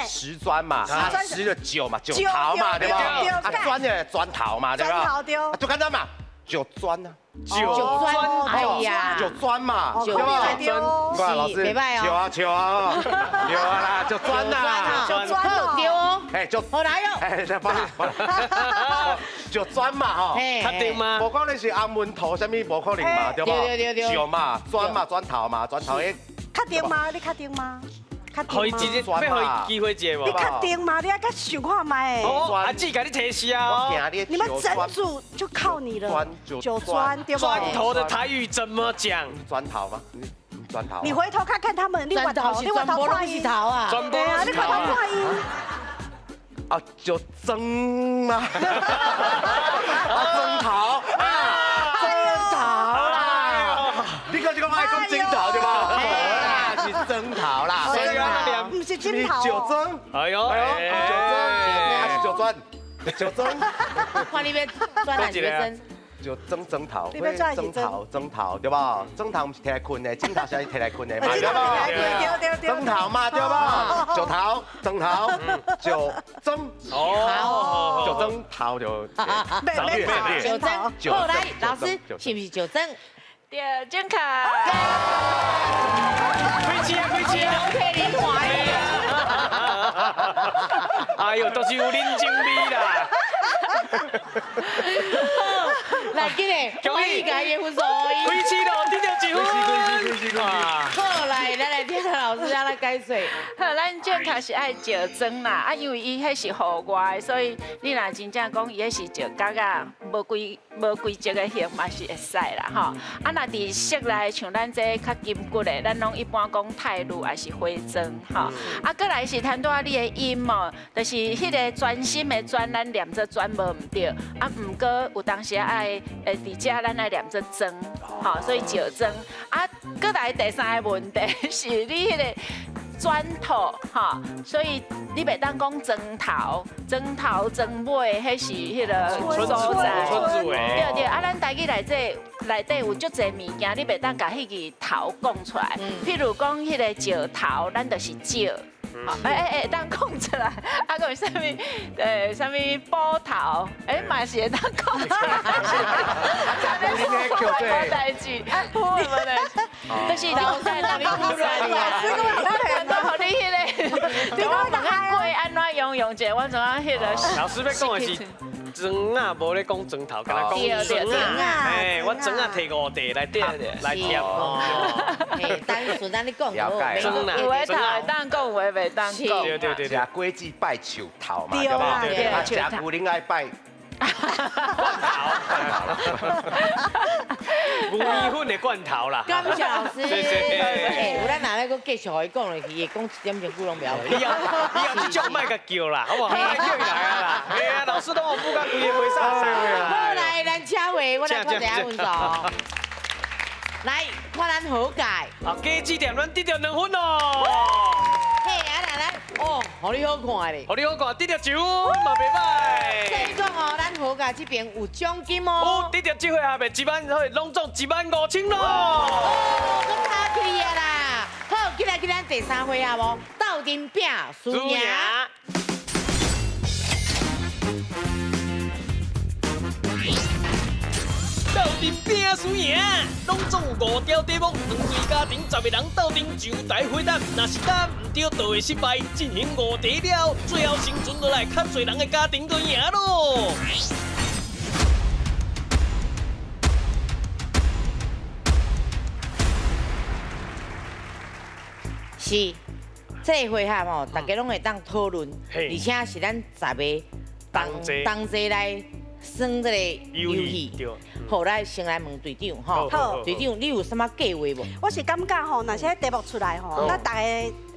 C: 石砖嘛，石的酒嘛，酒头嘛，对吧？砖的砖头嘛，对吧？就简单嘛。就钻啊，
B: 酒砖，哎呀，
C: 就钻嘛，
B: 酒
C: 对吧？
B: 砖，
C: 老师，
B: 袂歹哦，
C: 球啊，有啊啦，就钻啦，
B: 酒砖好对哦，
C: 哎，就
B: 好来哟，
C: 哎，就钻嘛吼，
A: 确定吗？
C: 无讲你是红文头什么无可能嘛，对吧？
B: 对，
C: 就嘛，钻嘛，砖头嘛，砖头诶，
E: 确定吗？你确定吗？
A: 可以直接要可以机会接无？
E: 你确定吗？你要甲想看麦。
A: 哦，阿姊给你提示啊！
E: 你们整组就靠你了。酒砖对吧？
A: 砖头的台语怎么讲？
C: 砖头吗？砖头。
E: 你回头看看他们，你回头看音啊！
A: 砖头
E: 啊，你回头看音。
C: 啊，就蒸嘛。啊，蒸头啊，蒸头啦！你可是讲爱讲蒸头对吧？是蒸头啦，
E: 所以啊，不是蒸头。
C: 酒蒸，
A: 哎呦，
C: 酒蒸，还是酒砖，酒蒸。
B: 看你要转哪一个针？
C: 就蒸头，蒸头对吧？蒸头不是摕来困的，蒸头是摕来困的嘛，对吧？蒸头嘛，对吧？酒头，蒸头，酒蒸，
A: 哦，
C: 酒蒸头就。
B: 酒蒸，后来老师是不是酒蒸？
H: 对，正卡。
A: 开车，开车。
B: 可以看
A: 哎呦，都是有认真味啦。
B: 来，今日欢迎家的分数。
A: 开始咯，得到1分。
B: 好，来，咱来听老师让他解说。
H: 好，咱正确是爱石装啦，啊，因为伊迄是户外的，所以你若真正讲伊迄是石角啊，无规则的型嘛是会使啦，吼。啊，若伫室内像咱这较金骨的，咱拢一般讲泰露还是花砖，吼。啊，过来是谈到你的音哦，就是迄个专心的专，咱念这专无唔对，啊，毋过有当时爱伫遮咱爱念这针，吼，所以石装。啊，过来第三个问题是你迄个砖头，哈，所以你袂当讲砖头、砖尾，迄是迄个所在。对对，啊，咱台语内底有足侪物件，你袂当甲迄个头讲出来。譬如讲迄个石头，咱就是石。当讲出来，啊，个啥物？啥物波头？嘛是会当讲出来。无代志，无代志，就是老在那里忽然呀，互你迄个，我问下过安怎用者，我怎啊迄个？
A: 老师要讲的是砖啊，无咧讲砖头，敢若讲砖啊。哎，我砖啊摕5块来贴来贴。
B: 嘿，单纯咱你讲
C: 了解。
H: 有诶头会当讲，有诶袂当讲。
A: 对，
C: 食果子拜树头嘛，对吧？啊，食牛奶爱拜。
A: 牛米粉的罐头啦。
B: 感谢老师。有咱哪咧个继续互伊讲落去，伊讲1点钟久拢不要。
A: 以后这种卖甲叫啦，好不好？卖叫伊来啊啦。哎呀，老师都我不敢规个回啥啥啦。
B: 好来，咱车话，我来看一下分数。来，看咱好解。
A: 啊，加指点，咱得到2分哦。
B: 嘿，啊来咱，哦，互你好看咧。
A: 互你好看，得到1分嘛袂歹。
B: 所以讲哦，咱好解这边有奖金哦。
A: 有，得到这回下面1万，拢总15000咯。
B: 哦，咁卡起啊啦。好，今日咱第3回合无，斗阵拼输赢。
A: 斗阵拼输赢，拢总有5条题目，2队家庭10个人斗阵上台回答，若是答唔对就会失败。进行5题了，最后生存落来较侪人的家庭就赢咯。
B: 是，这个回合哦，大家拢会当讨论，而且是咱10个同齐来算这个游戏。好，来先来问队长吼。好，队长，你有什么计划无？
E: 我是感觉吼，若是迄题目出来吼，咱大家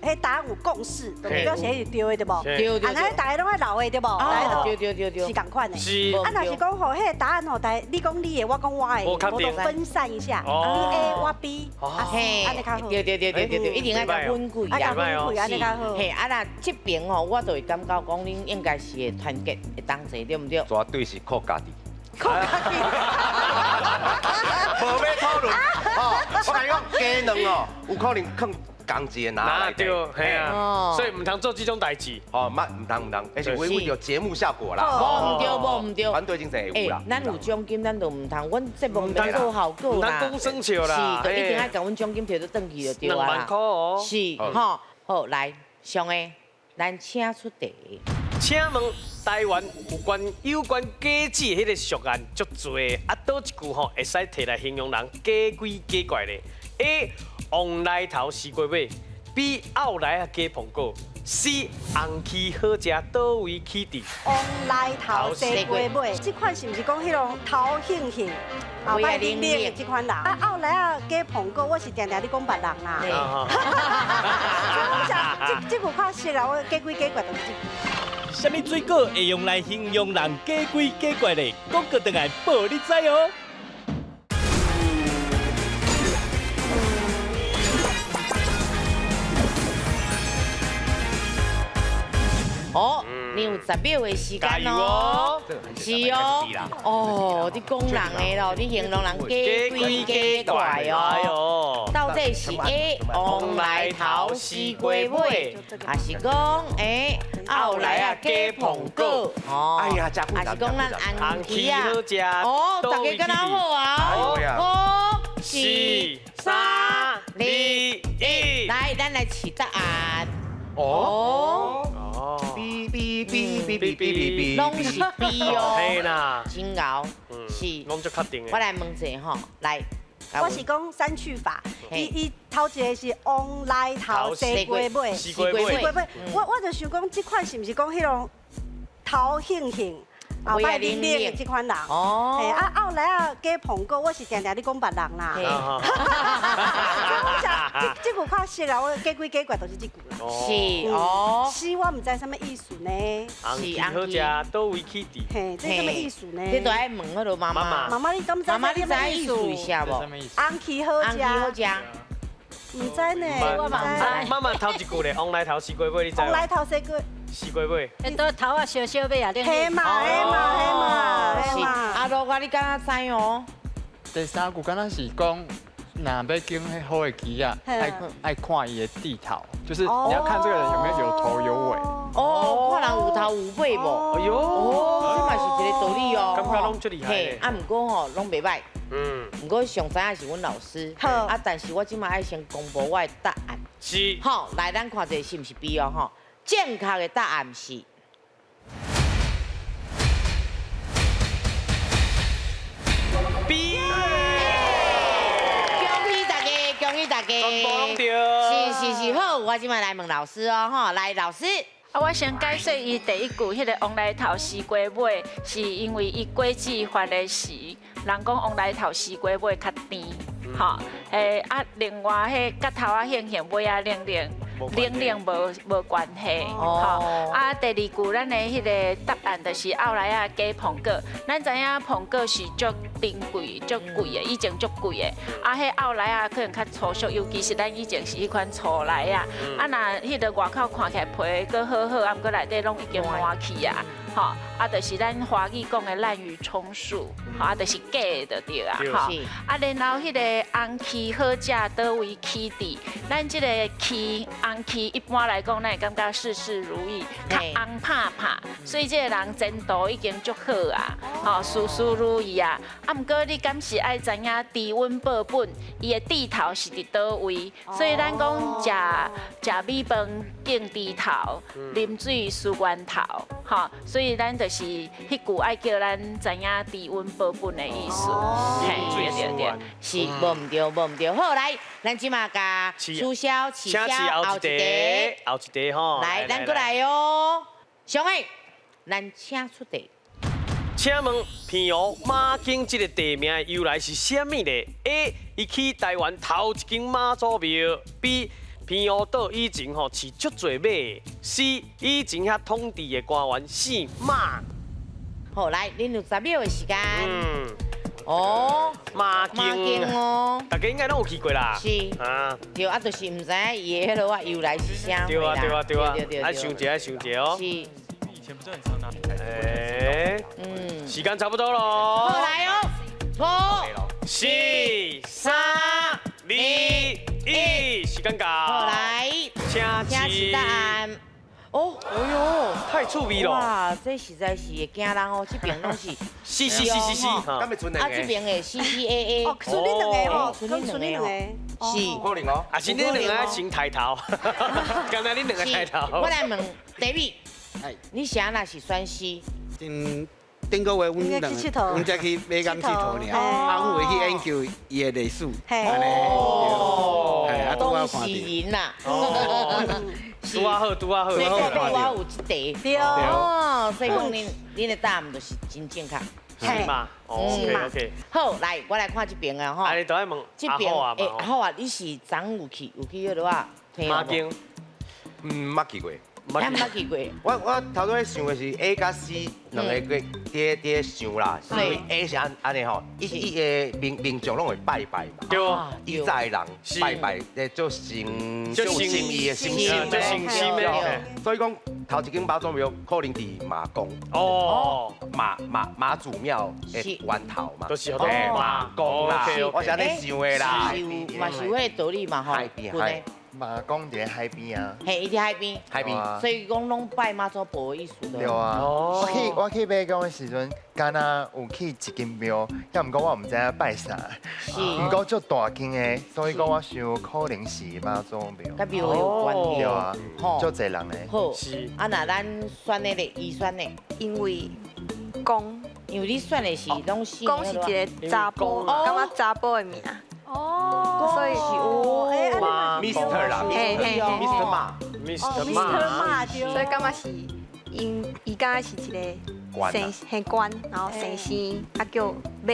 E: 迄答案有共识，就表示迄是对的对无？
B: 对。
E: 啊，那大家拢爱老的对无？
B: 对，
E: 是共款的。
A: 是。
E: 啊，若是讲吼，迄个答案吼，你讲你的，我讲我的，我都分散一下，你 A 我 B，
B: 嘿，
E: 安尼较好。
B: 对，一定要甲分开
E: 啊，安尼较好。
B: 嘿，啊那这边吼，我就会感觉讲，恁应该是会团结，会同齐，对不对？
C: 绝对是靠家己。
E: 靠家己。
C: 无要讨论，哦，我甲你讲，鸡卵哦，有可能放工钱拿来
A: 对，嘿啊，所以唔通做这种代志。
C: 哦，唔通，而且为有节目效果啦。
B: 唔对，
C: 团队精神会有啦。
B: 咱有奖金，咱就唔通，阮节目唔做效果啦。
A: 唔通讲生笑啦，
B: 是，就一定要甲阮奖金摕到转去就对啊啦。
A: 2万块哦。
B: 是，吼，好来，上个，咱请出题。
A: 请问台湾有关假字迄个俗谚足多的，倒一句吼会使摕来形容人假鬼假怪咧 ？A. 王来头四龟尾 ，B. 后来假捧果 ，C. 红气好食倒位起地。
E: 王来头西龟尾，这款是毋是讲迄种头兴兴？后摆冷冷这款人，后来假捧果，我是定定咧讲别人啦。这句较熟啊，我假鬼假怪就是这句。
K: 什么水果会用来形容人假鬼假怪的？广告回来报你知哦。
B: 哦，你有10秒的时间哦。是哦。哦，你讲人的咯，你形容人假鬼假怪哦。到底是 A 王来头四龟尾，还是讲后来假捧果？哦，
C: 哎呀，
B: 还是讲咱红旗啊？
A: 哦，
B: 大家跟咱好啊。5、4、3、2、1，来，咱来起答案。哦。
C: 哔，
B: 拢是 B 哦，
A: 嘿啦，
B: 真牛，是，
A: 拢足确定的。
B: 我来问一下吼，来，
E: 我是讲删去法，伊头一个是王来头西龟尾，我就想讲，这款是毋是讲迄种头兴兴？后摆冷冷的这款人，哦，后来假捧果，我是定定咧讲别人啦。所以我想，这句较熟啊，我假鬼假怪都是这句啦。
B: 是哦，
E: 是我唔知什么意思呢？
A: 红气好食，倒位起地。
E: 嘿，这什么意思呢？
B: 这都爱问迄个妈妈。
E: 妈妈，你敢知？
B: 妈妈，你知意思一下无？
E: 红气好食。唔知呢，我唔知。
A: 妈妈头一句咧，王来头四龟尾，你知？
E: 王来头四龟。
A: 四龟尾。
G: 迄都头啊小小尾啊，
E: 嘿嘛。
B: 是，阿罗我你敢知哦？
M: 第三句敢若是讲，若要拣迄好的鸡啊，爱看伊的地头，就是你要看这个人有没有头有尾。
B: 哦，看人有头有尾无？
A: 哎呦，
B: 这嘛是一个道理哦。
A: 感觉拢足厉害。
B: 嘿，啊，毋过吼，拢袂歹。毋过上知影是阮老师。好。啊，但是我即马爱先公布我的答案。
A: 是。
B: 好，来，咱看一下是毋是 B 哦吼？正确的答案是
A: B。
B: 恭喜大家，恭喜大家！
A: 全部拢对。
B: 是，好，我即马来问老师哦吼，来老师。
H: 我先解释伊第一句，迄个王来头四龟尾，是因为伊果子发的时，人讲王来头四龟尾较甜，吼，另外迄甲头啊兴兴，尾啊冷冷。无关系，吼。第二句咱的迄个答案就是后来假捧果。咱知影捧果是足珍贵、足贵的，以前足贵的。迄后来可能较粗俗，尤其是咱以前是迄款粗来啊。若迄个外口看起来皮阁好好，毋过内底拢已经换去啊。吼，就是咱华语讲的滥竽充数，吼，就是假的对啊，吼。然后迄个红气好食倒位起地，咱即个气红气一般来讲，咱会感觉事事如意，较红拍拍，所以即个人前途已经足好啊，吼，事事如意啊。毋过你敢是爱知影低温报本，伊的地头是伫倒位，所以咱讲食米饭敬地头，啉水思源头，吼，所以咱就是迄句爱叫咱知影低温报本的意思。对，
B: 是无唔对，好来，咱即马甲促销后一题
A: 吼，
B: 来，咱过来哦，上个，咱请出题。
A: 请问平湖马经这个地名的由来是啥物呢 ？A. 伊去台湾头一间妈祖庙 ；B. 平湖岛以前吼饲足侪马 ；C. 以前遐统治的官员姓马。
B: 好，来，恁有10秒的时间。哦，
A: 马经
B: 哦，
A: 大家应该拢有去过啦。
B: 是啊，对啊，就是唔知影伊的迄落由来是啥。
A: 对啊，爱想者哦。
B: 是。
F: 以前不是很常拿。
A: 时间差不多咯。
B: 好来哦，5、
A: 4、3、2、1，时间到。
B: 好来。答案。哦，哎呦，
A: 太趣味了！
B: 哇，这实在是会惊人哦，这边拢是
A: C，
C: 敢咪存两
B: 啊，
C: 个？
B: 这边的 CCAA，
E: 哦，剩恁两个吼，
B: 剩恁两个哦，是，
C: 有可能哦。
A: 啊，是恁两个先抬头，刚才恁两个抬头。
B: 我来问 David，你啥那是选 C？
L: 顶个月阮才去马港佚佗尔，啊，阮会去研究伊的历史，安尼，啊，
B: 东西人呐，
A: 拄啊好，拄啊好，
B: 所以代表我有一题，
E: 对
B: 哦，所以讲恁的答案就是真正确，
A: 是嘛？OK。
B: 好，来，我来看这边啊吼，
A: 啊，你都爱问阿好啊嘛？
B: 好啊，你是昨有去迄落啊？
A: 马经，
C: 捌去过。
B: 咱捌去过。
C: 我头拄咧想的是 A 甲 C 两个伫想啦，因为 A 是安尼吼，伊的民众拢会拜拜嘛，
A: 对，
C: 以在人拜拜，做心意的心的，所以讲头一间妈祖庙可能伫马公哦，妈祖庙的源头嘛，
A: 都是
C: 马公啦，我是安尼想的啦，
B: 嘛是有迄个道理嘛吼，
D: 马公伫海边啊，
B: 嘿，伊伫海边，所以讲拢拜妈祖婆的意思咯。
D: 对啊，我去马公的时阵，敢若有去一间庙，要毋过我毋知影拜啥，毋过足大间的，所以讲我想可能是妈祖庙。
B: 甲庙有关系
D: 对啊，足侪人的。
B: 好，啊那咱选的咧，伊选的，
N: 因为公，
B: 因为你选的是拢是
N: 公是一个查甫，感觉查甫的名。
B: 哦，所以是哦，
C: 妈 ，Mr. 啦，Mr. 妈
E: ，Mr. 妈，
N: 所以感觉是伊敢是一个生官，然后生生啊叫马，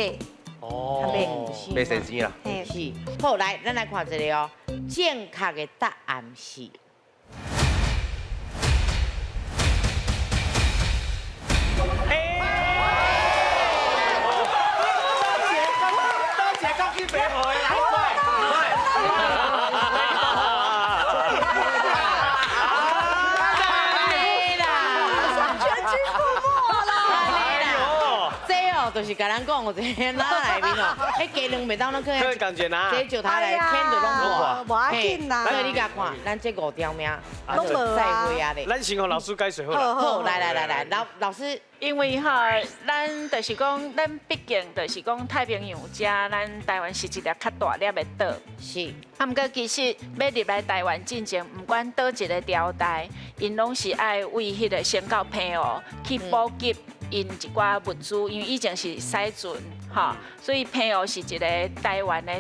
C: 马生生啦，
B: 是。好，来，咱来看一个哦，正确的答案是。就是甲咱讲，有一个哪内面哦，迄鸡卵袂当拢去，这石头来牵着拢
E: 无要紧啦。
B: 所以你甲看，咱这5条命，
E: 拢无
B: 再会啊咧。
A: 咱先互老师解释好了。
B: 好，来，老师，
H: 因为吼，咱就是讲，咱毕竟就是讲太平洋遮，咱台湾是一粒较大粒的岛。
B: 是。
H: 啊，毋过其实要入来台湾进前，毋管倒一个朝代，因拢是爱为迄个先到澎湖去补给。因一寡物资，因为以前是使船，吼，所以澎湖是一个台湾的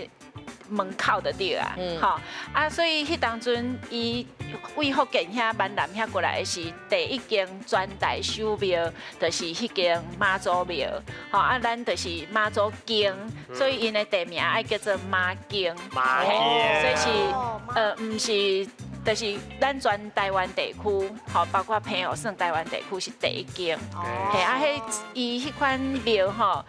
H: 门口的对啊，吼啊，所以迄当阵伊为福建遐闽南遐过来的是第一间专台守庙，就是迄间妈祖庙，吼啊，咱就是妈祖经，所以因的地名爱叫做妈经，所以是毋是。就是咱全台湾地区，吼，包括澎湖算台湾地区是第一间，嘿啊，迄伊迄款庙吼，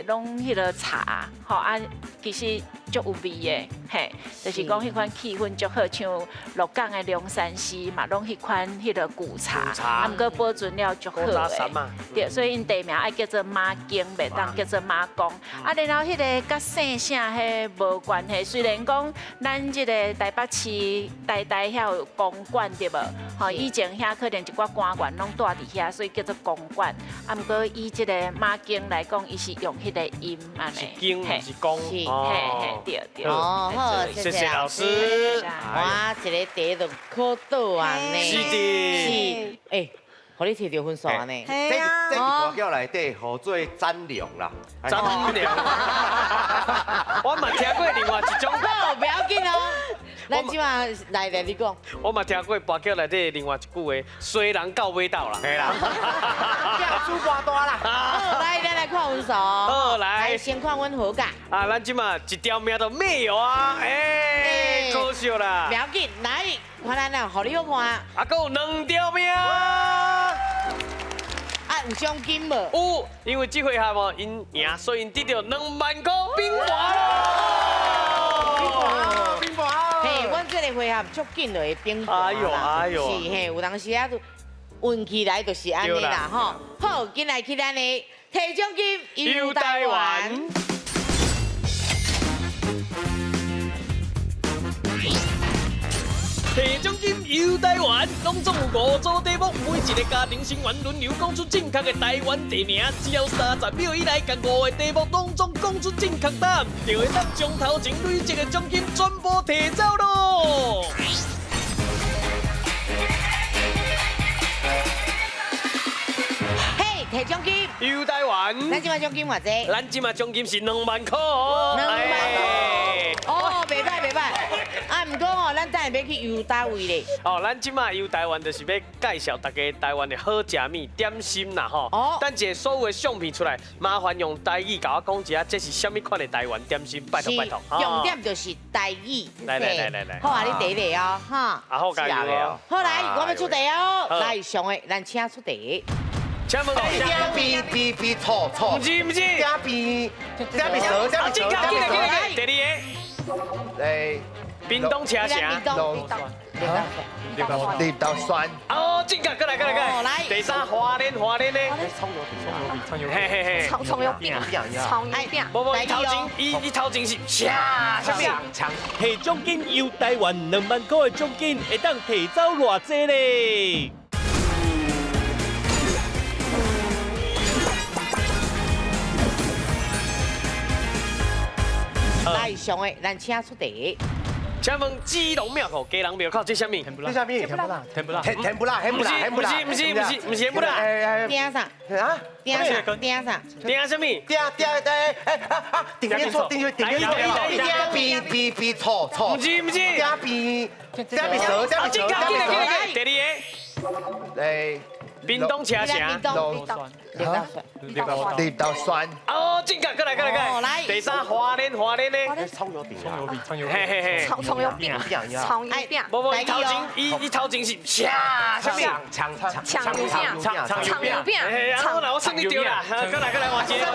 H: 拢迄个茶，吼啊，其实足有味的，嘿，就是讲迄款气氛足好，像鹿港的龙山寺嘛，拢迄款迄个古茶，啊，毋过保存了足好的，对，所以因地名爱叫做妈经，袂当叫做妈公，啊，然后迄个甲姓啥迄无关系，虽然讲咱即个台北市台遐有公馆对无？吼，以前遐可能一寡官员拢住伫遐，所以叫做公馆。啊，毋过以即个马经来讲，伊是用迄个音安尼。
A: 是经还是公？
B: 是，
H: 嘿，对。
B: 哦，好，
A: 谢谢老师。
B: 哇，一个题就考倒啊呢。
A: 是的。
B: 哎，互你摕到分数安尼。
C: 这是歌叫内底，好做占良啦。
A: 占良。我嘛听过另外一种。
B: 好，不要紧哦。咱即马来咧，你讲。
A: 我嘛听过跋脚内底另外一句话，衰人到尾斗啦。
C: 嘿啦。叫猪大大啦。
B: 好，来，咱来看分数。
A: 好，来
B: 先看阮合格。
A: 啊，咱即马一条命都没有啊，可惜啦。
B: 不要紧，来，看咱啦，互你好看。
A: 啊，还有2条命。
B: 有奖金无？
A: 有，因为这回合哦，因赢，所以因得到2万块冰华咯。
C: 冰华。
B: 嘿，阮这个回合足紧就会冰华啦。
A: 哎呦。
B: 是嘿，有当时啊，运气来就是安尼啦吼。好，进来去咱的摕奖金游台湾。
A: 摕奖金游台湾，拢总有5组题目，每一个家庭成员轮流讲出正确的台湾地名，只要30秒以内，甲5个题目拢总讲出正确答案，就会当将头前累积的奖金全部摕走咯。
B: 嘿，摕奖金！
A: 游台湾，
B: 咱即马奖金偌济？
A: 咱即马奖金是2万块
B: 哦。2万块。哦，袂歹袂歹。啊，毋过哦，咱等下要去游倒位咧。
A: 哦，咱即马游台湾就是要介绍大家台湾的好食物点心啦吼。哦。等一个所有的相片出来，麻烦用台语甲我讲一下，这是什么款的台湾点心？拜托拜托。
B: 重点就是台语。
A: 来。
B: 好啊，你第一个哦，哈。
A: 啊，好加油哦。
B: 好来，我要出题哦。来，上的咱请出题。
A: 请问
C: 比错，
A: 唔是，
C: 加比蛇，
A: 第二个，屏东车城，
D: 绿豆酸。
A: 哦，正确，过来。第三花莲呢？
N: 葱油饼，
A: 无，伊头前是什么？
K: 摕奖金游台湾2万块的奖金，会当摕走偌济咧？
B: 来，上的咱请出题。
A: 请问基隆庙口、鸡人庙口这什么？
C: 这什么？甜不辣。
A: 不是甜不辣。
B: 点啥？
C: 啊？
B: 点啥？
A: 点什么？
C: 顶错。比错。
A: 不是。
C: 加比蛇。
A: 第二个。屏东车城。
D: 绿豆酸。
A: 哦，正确，过来。第三花莲呢？
C: 葱油饼。
N: 葱油饼，
A: 无，伊头前是什么？
N: 抢油饼。
A: 我算你对啦，过来，换一个。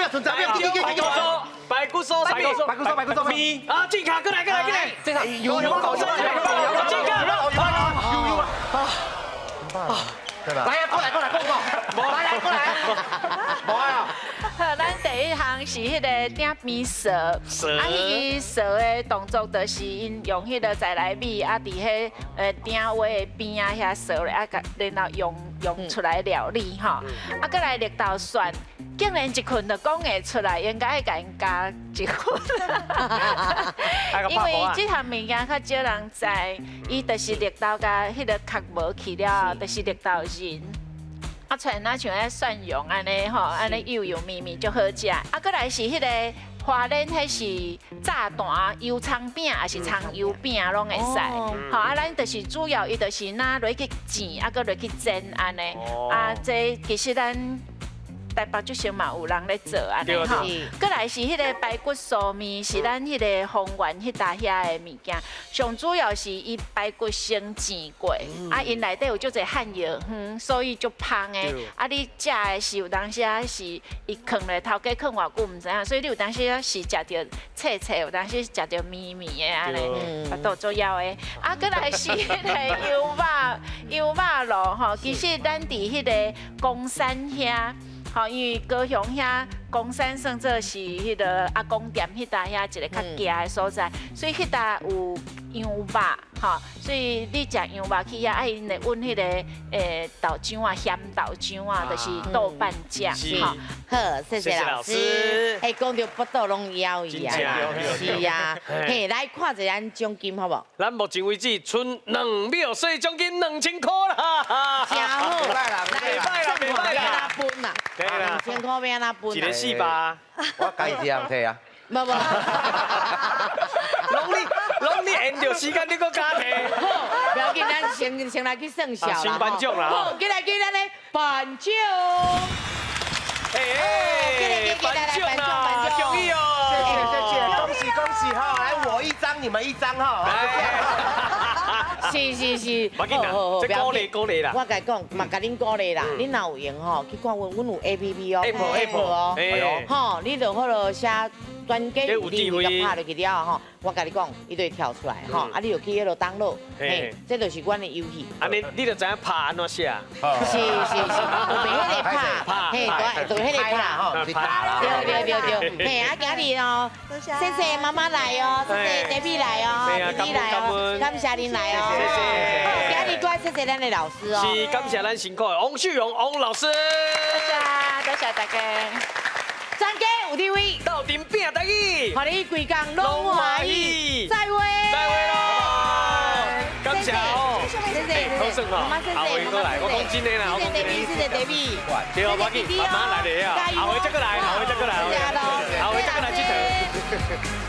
C: 存账
A: 白骨酥。米啊，正确，过来。
C: 正确。有
A: 正确。
C: 来啊，过来，无啊。
H: 好，咱第一项是迄个点面蛇，啊，迄个蛇的动作就是因用迄个在来米啊，伫迄点位的边啊遐蛇咧，啊，然后用出来料理吼，啊，再来绿豆蒜，竟然一困就讲会出来，应该会甲因加一困。因为这项物件较少人知，伊就是绿豆甲迄个壳无去了，就是绿豆仁。啊，像咱像迄蒜蓉安尼吼，安尼油绵绵就好食。啊，再来是迄个花莲，迄是炸弹油葱饼，还是葱油饼拢会使。吼，啊，咱就是主要伊就是拿落去煎，啊，搁落去煎安尼。啊，这其实咱台北就先嘛有人咧做安尼吼。再来是迄个排骨酥面，是咱迄个丰原迄搭遐的物件。上主要是伊排骨先煎过，啊，因内底有足侪汉药汤，所以足香的。啊，你食的是有当时啊是伊放咧头家放偌久唔知影，所以你有当时啊是食着脆脆，有当时食着绵绵的安尼，巴肚足枵的。啊，再来是迄个油肉咯吼，其实咱伫迄个公山遐。好，因为高雄遐公山算做是迄个阿公店迄搭遐一个较行的所在，所以迄搭有羊肉，吼，所以你食羊肉去遐，因会温迄个豆浆啊，咸豆浆啊，就是豆瓣酱，
B: 好，好，谢谢老师。哎，讲到不倒拢枵伊啊，是啊，嘿，来看一下咱奖金好不？
A: 咱目前为止剩2秒，所以奖金2000块啦，
B: 真好，
A: 袂歹啦，
B: 分啦。2000块要安怎分？
A: 一个400，
C: 我家己这样摕啊。
B: 无，
A: 拢你闲着时间，你搁加摕。
B: 好，不要紧，咱先来去算小啦。
A: 先颁奖啦。
B: 好，今日咱咧颁奖。
A: 颁奖啦！恭喜
C: 哦！谢谢，恭喜哈！来，我一张，你们一张哈。
B: 是，
A: 好，这鼓励啦。
B: 我甲你讲，嘛甲恁鼓励啦。恁若有闲吼，去看阮有 APP 哦 ，Apple 哦，吼，你就好了写专家有智慧甲拍落去了吼，我甲你讲，伊就会跳出来吼，啊，你就去迄落登录，嘿，这就是阮的游戏。
A: 安尼你就知影拍安怎写。
B: 是，就袂迄个拍，嘿，就迄个拍吼，对，嘿，啊，今日哦，谢谢妈妈来哦，谢谢 Debbie 来哦，弟弟来哦，感谢您来哦，谢谢。今日再谢谢咱的老师哦，
A: 是感谢咱辛苦的王旭荣王老师，
H: 多谢大家。
B: 专家有地位，
A: 斗阵拼得意，
B: 互你规工拢欢喜，再会
A: 咯，感谢哦，
B: 谢谢，
A: 好顺哦，后回过来，我讲真的啦，我讲真的，
B: 谢谢 Debbie，
A: 对哦，马紧慢慢来的啊，后回再过来，后回再过来，后回再过来佚佗。